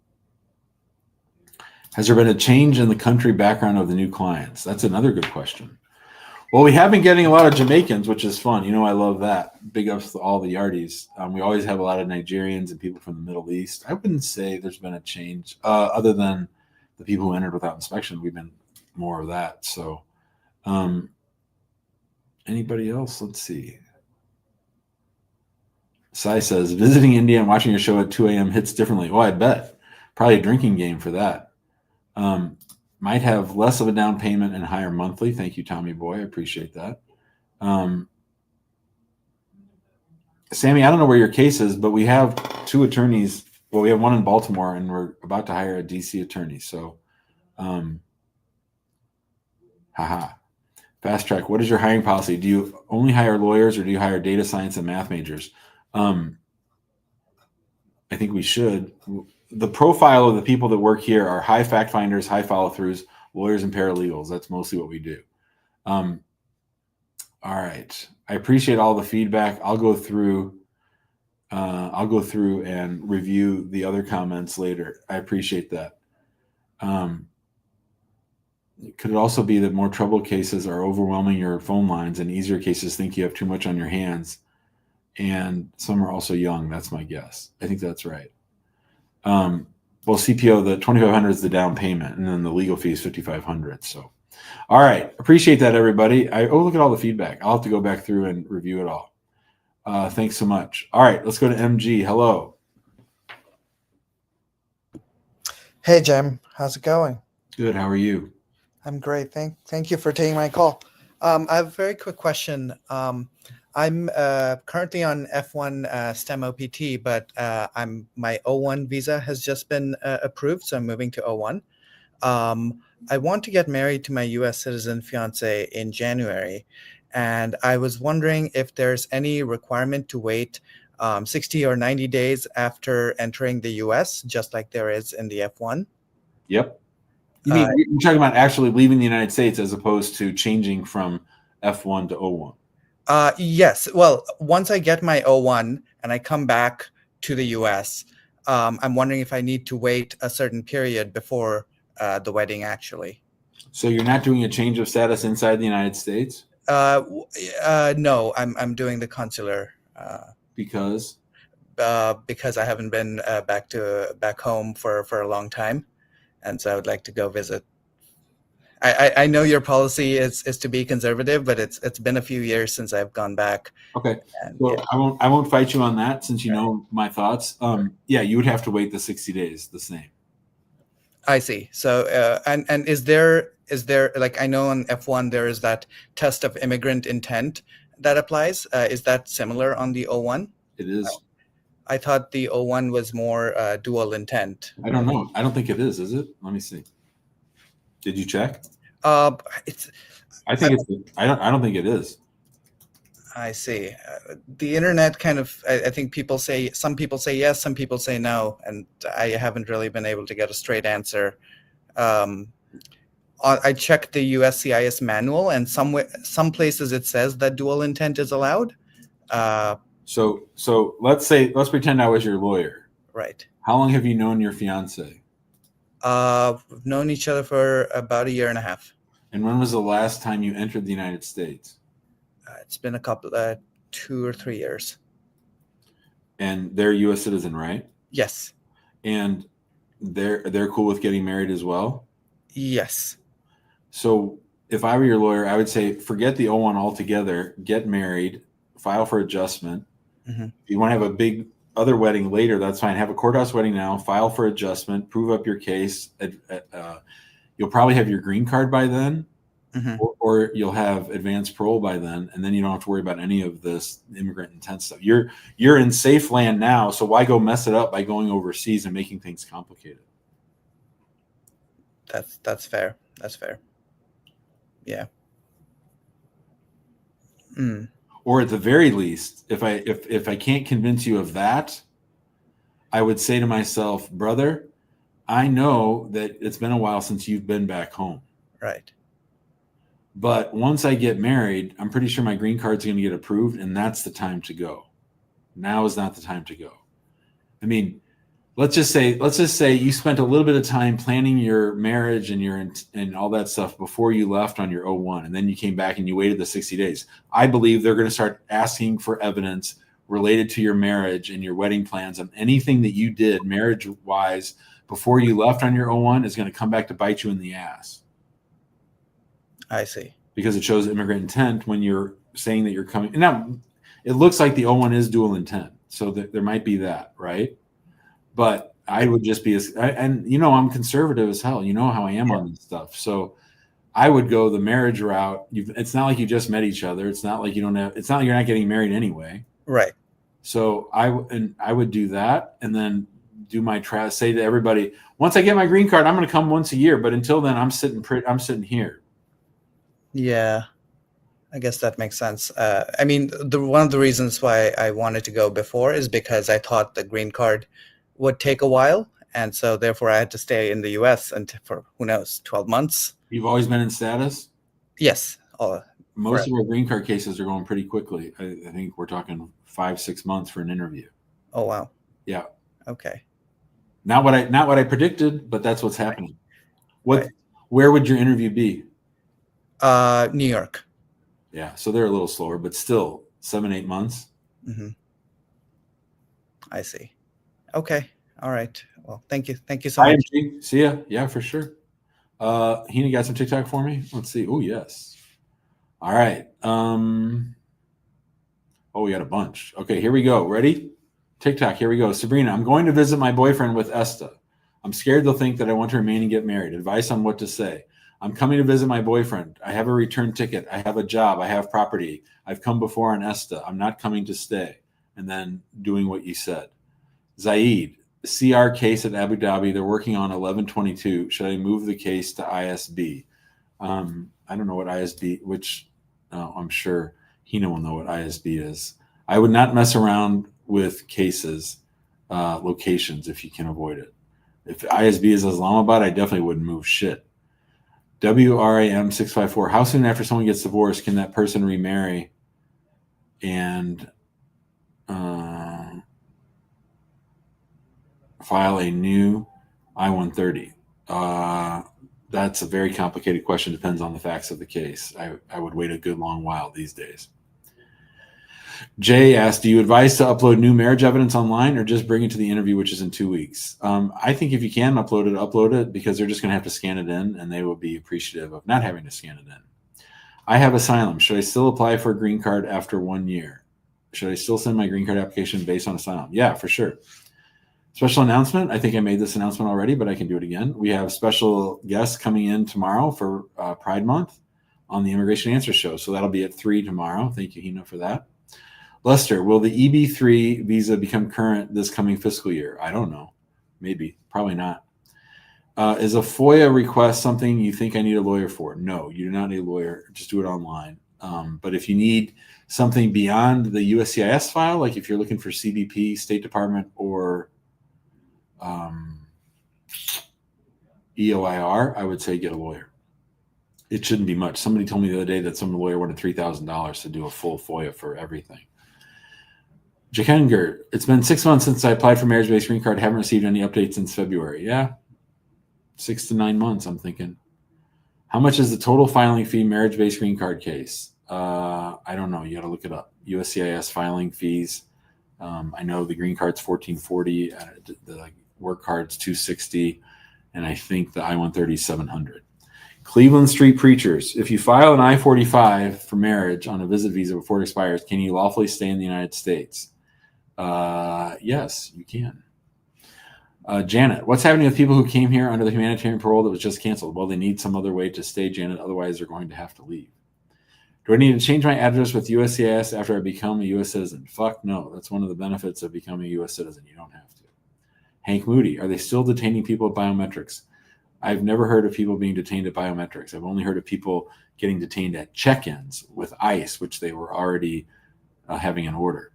Has there been a change in the country background of the new clients? That's another good question. Well, we have been getting a lot of Jamaicans, which is fun. I love that. Big ups to all the Yardies. We always have a lot of Nigerians and people from the Middle East. I wouldn't say there's been a change other than the people who entered without inspection. We've been more of that. So anybody else? Let's see. Sai says, visiting India and watching your show at 2 a.m. hits differently. Oh, I bet. Probably a drinking game for that. Might have less of a down payment and higher monthly. Thank you, Tommy Boy. I appreciate that. Sammy, I don't know where your case is, but we have 2 attorneys. Well, we have one in Baltimore, and we're about to hire a DC attorney. So, Fast track. What is your hiring policy? Do you only hire lawyers, or do you hire data science and math majors? I think we should. The profile of the people that work here are high fact finders, high follow throughs, lawyers, and paralegals. That's mostly what we do. All right. I appreciate all the feedback. I'll go through and review the other comments later. I appreciate that. Could it also be that more trouble cases are overwhelming your phone lines and easier cases think you have too much on your hands? And some are also young. That's my guess. I think that's right. Well, CPO, the $2,500 is the down payment, and then the legal fee is $5,500. So, all right. Appreciate that, everybody. Look at all the feedback. I'll have to go back through and review it all. Thanks so much. All right. Let's go to MG. Hello. Hey, Jim. How's it going? Good. How are you? I'm great. Thank you for taking my call. I have a very quick question. I'm currently on F1 STEM OPT, but my O1 visa has just been approved, so I'm moving to O1. I want to get married to my U.S. citizen fiance in January, and I was wondering if there's any requirement to wait 60 or 90 days after entering the U.S., just like there is in the F1. Yep. You mean you're talking about actually leaving the United States as opposed to changing from F1 to O1? Yes. Well, once I get my O1 and I come back to the US, I'm wondering if I need to wait a certain period before the wedding, actually. So you're not doing a change of status inside the United States? No, I'm doing the consular. Because I haven't been back home for a long time, and so I would like to go visit. I know your policy is to be conservative, but it's been a few years since I've gone back. Okay. And, Well, yeah. I won't fight you on that since you know my thoughts. Yeah, you would have to wait the 60 days the same. I see. So and is there like, I know on F1 there is that test of immigrant intent that applies. Is that similar on the O1? It is. I thought the O1 was more dual intent. I don't know. I don't think it is it? Let me see. Did you check? It's. I think it's. I don't think it is. I see. The internet kind of. I think some people say yes, some people say no, and I haven't really been able to get a straight answer. I checked the USCIS manual, and some places it says that dual intent is allowed. So let's pretend I was your lawyer. Right. How long have you known your fiance? We've known each other for about a year and a half. And when was the last time you entered the United States? It's been a couple, 2 or 3 years. And they're a U.S. citizen, right? Yes. And they're cool with getting married as well? Yes. So if I were your lawyer, I would say forget the O1 altogether, get married, file for adjustment. Mm-hmm. If you want to have a big other wedding later, that's fine. Have a courthouse wedding now, file for adjustment, prove up your case. You'll probably have your green card by then, Mm-hmm. or you'll have advanced parole by then, and then you don't have to worry about any of this immigrant intent stuff. You're in safe land now, so why go mess it up by going overseas and making things complicated? That's fair. That's fair. Yeah. Mm. Or at the very least, if I can't convince you of that, I would say to myself, brother, I know that it's been a while since you've been back home. Right. But once I get married, I'm pretty sure my green card's going to get approved, and that's the time to go. Now is not the time to go. I mean, let's just say you spent a little bit of time planning your marriage and all that stuff before you left on your O1, and then you came back and you waited the 60 days. I believe they're going to start asking for evidence related to your marriage and your wedding plans, and anything that you did marriage wise before you left on your O1 is going to come back to bite you in the ass. I see. Because it shows immigrant intent when you're saying that you're coming. Now, it looks like the O1 is dual intent, so there might be that, right? But I would just be and I'm conservative as hell. You know how I am on this stuff. So I would go the marriage route. It's not like you just met each other. It's not like it's not like you're not getting married anyway. Right. So I would do that, and then do my say to everybody, once I get my green card, I'm going to come once a year. But until then, I'm sitting here. Yeah, I guess that makes sense. I mean, one of the reasons why I wanted to go before is because I thought the green card would take a while, and so therefore I had to stay in the U.S. for who knows, 12 months. You've always been in status? Yes. Most of our green card cases are going pretty quickly. I think we're talking 5-6 months for an interview. Oh wow. Yeah. Okay. Not what I predicted, but that's what's happening. Where would your interview be? New York. Yeah, so they're a little slower, but still 7-8 months. Mm-hmm. I see. Okay. All right. Well, thank you so much. See ya. Yeah, for sure. Hina, got some TikTok for me? Let's see. Oh, yes. All right. We got a bunch. Okay, here we go. Ready? TikTok, here we go. Sabrina, I'm going to visit my boyfriend with ESTA. I'm scared they'll think that I want to remain and get married. Advice on what to say. I'm coming to visit my boyfriend. I have a return ticket. I have a job. I have property. I've come before on ESTA. I'm not coming to stay. And then doing what you said. Zaid, CR case at Abu Dhabi. They're working on 1122. Should I move the case to ISB? I don't know what ISB, I'm sure Hina will know what ISB is. I would not mess around with cases, locations, if you can avoid it. If ISB is Islamabad, I definitely wouldn't move shit. WRAM 654. How soon after someone gets divorced can that person remarry and file a new I-130? That's a very complicated question. Depends on the facts of the case. I would wait a good long while these days. Jay asked, do you advise to upload new marriage evidence online or just bring it to the interview, which is in 2 weeks? I think if you can upload it because they're just going to have to scan it in and they will be appreciative of not having to scan it in. I have asylum. Should I still apply for a green card after 1 year? Should I still send my green card application based on asylum? Yeah, for sure. Special announcement. I think I made this announcement already, but I can do it again. We have special guests coming in tomorrow for Pride Month on the Immigration Answer Show. So that'll be at 3 tomorrow. Thank you, Hina, for that. Lester, will the EB3 visa become current this coming fiscal year? I don't know. Maybe. Probably not. Is a FOIA request something you think I need a lawyer for? No, you do not need a lawyer. Just do it online. But if you need something beyond the USCIS file, like if you're looking for CBP, State Department, or EOIR, I would say get a lawyer. It shouldn't be much. Somebody told me the other day that some lawyer wanted $3,000 to do a full FOIA for everything. Jakenger, it's been 6 months since I applied for marriage-based green card. Haven't received any updates since February. Yeah, 6 to 9 months, I'm thinking. How much is the total filing fee marriage-based green card case? I don't know. You got to look it up. USCIS filing fees. I know the green card's $1,440. The work card's $260, and I think the I-130 is $700. Cleveland Street Preachers. If you file an I-45 for marriage on a visit visa before it expires, can you lawfully stay in the United States? Yes, you can. Janet, what's happening with people who came here under the humanitarian parole that was just canceled? Well, they need some other way to stay, Janet. Otherwise, they're going to have to leave. Do I need to change my address with USCIS after I become a U.S. citizen? Fuck no. That's one of the benefits of becoming a U.S. citizen. You don't have to. Hank Moody, are they still detaining people at biometrics? I've never heard of people being detained at biometrics. I've only heard of people getting detained at check-ins with ICE, which they were already having an order.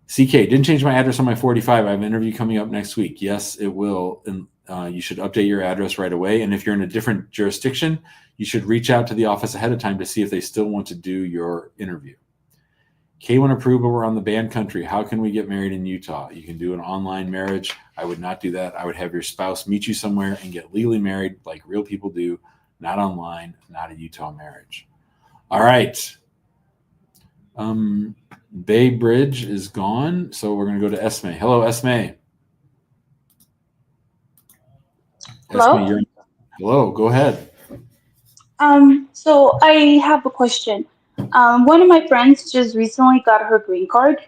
CK, didn't change my address on my 45. I have an interview coming up next week. Yes, it will. And you should update your address right away. And if you're in a different jurisdiction, you should reach out to the office ahead of time to see if they still want to do your interview. K1 approved, but we're on the banned country. How can we get married in Utah? You can do an online marriage. I would not do that. I would have your spouse meet you somewhere and get legally married like real people do, not online, not a Utah marriage. All right. Bay Bridge is gone, so we're going to go to Esme. Hello, Esme. Hello? Esme, hello, go ahead. So I have a question. One of my friends just recently got her green card,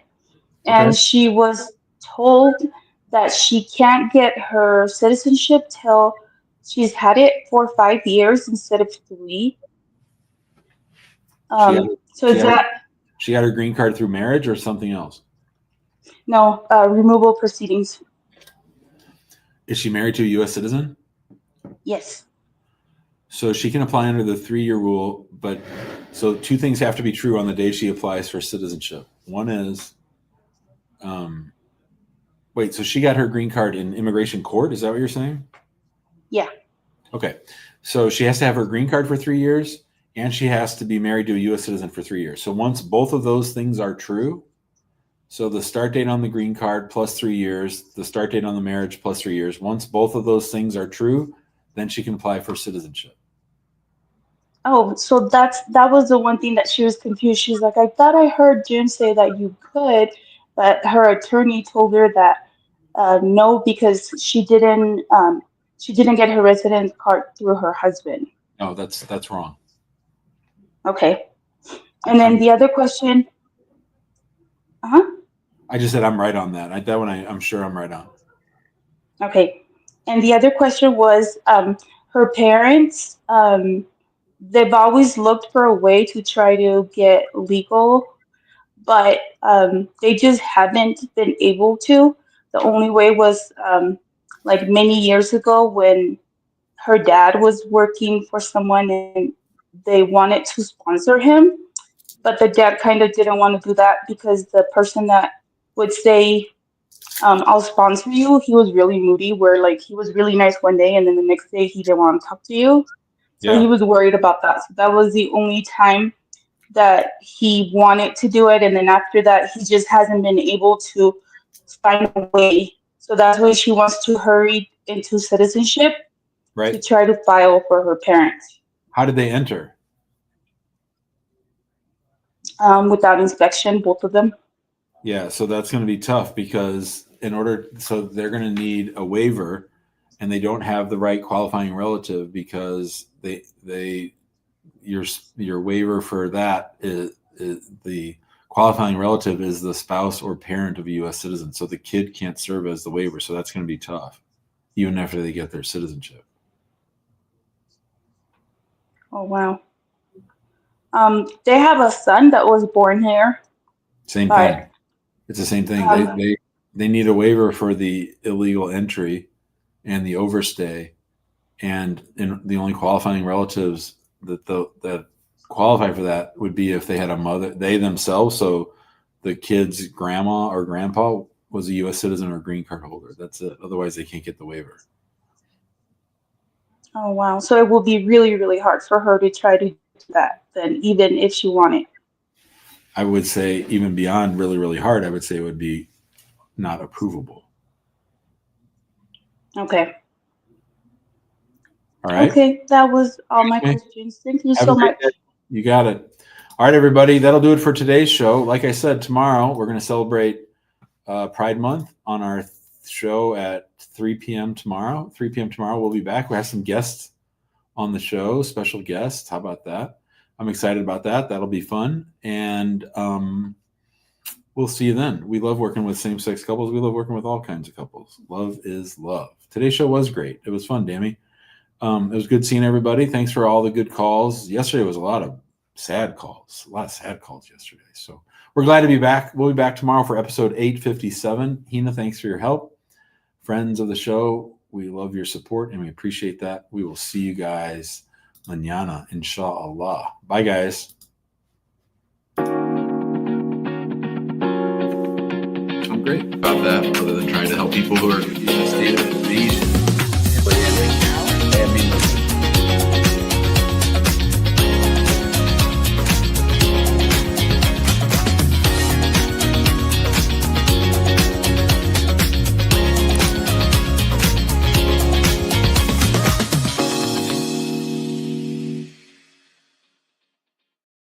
and Okay. she was told that she can't get her citizenship till she's had it for 5 years instead of 3. So is that She got her green card through marriage or something else? no removal proceedings? Is she married to a U.S. citizen? Yes. So she can apply under the 3-year rule, but so 2 things have to be true on the day she applies for citizenship. One is, so she got her green card in immigration court. Is that what you're saying? Yeah. Okay. So she has to have her green card for 3 years, and she has to be married to a U.S. citizen for 3 years. So once both of those things are true, so the start date on the green card plus 3 years, the start date on the marriage plus 3 years, once both of those things are true, then she can apply for citizenship. Oh, so that was the one thing that she was confused. She's like, I thought I heard June say that you could, but her attorney told her that no, because she didn't get her residence card through her husband. No, that's wrong. Okay. And then the other question. I just said I'm right on that. That one I'm sure I'm right on. Okay. And the other question was her parents. They've always looked for a way to try to get legal, but they just haven't been able to. The only way was like many years ago when her dad was working for someone and they wanted to sponsor him, but the dad kind of didn't want to do that because the person that would say, I'll sponsor you, he was really moody, where like he was really nice one day and then the next day he didn't want to talk to you. So he was worried about that. So that was the only time that he wanted to do it. And then after that, he just hasn't been able to find a way. So that's why she wants to hurry into citizenship to try to file for her parents. How did they enter? Without inspection, both of them. Yeah, so that's going to be tough because they're going to need a waiver, and they don't have the right qualifying relative because your waiver for that is the qualifying relative is the spouse or parent of a U.S. citizen. So the kid can't serve as the waiver. So that's going to be tough, even after they get their citizenship. Oh, wow. They have a son that was born here. Same thing. It's the same thing. They need a waiver for the illegal entry and the overstay, and the only qualifying relatives that qualify for that would be if they had a mother, they themselves. So the kid's grandma or grandpa was a U.S. citizen or green card holder. That's it. Otherwise, they can't get the waiver. Oh, wow. So it will be really, really hard for her to try to do that then, even if she wanted. I would say even beyond really, really hard, I would say it would be not approvable. Okay. All right. Okay. That was all my questions. Thank you so much. You got it. All right, everybody. That'll do it for today's show. Like I said, tomorrow we're going to celebrate Pride Month on our show at 3 p.m. tomorrow. 3 p.m. tomorrow, we'll be back. We have some guests on the show, special guests. How about that? I'm excited about that. That'll be fun. And we'll see you then. We love working with same-sex couples. We love working with all kinds of couples. Love is love. Today's show was great. It was fun, Dammy. It was good seeing everybody. Thanks for all the good calls. Yesterday was a lot of sad calls. A lot of sad calls yesterday. So we're glad to be back. We'll be back tomorrow for episode 857. Hina, thanks for your help. Friends of the show, we love your support and we appreciate that. We will see you guys mañana, inshallah. Bye, guys. I'm great about that, other than trying to help people who are in a state of invasion. I mean,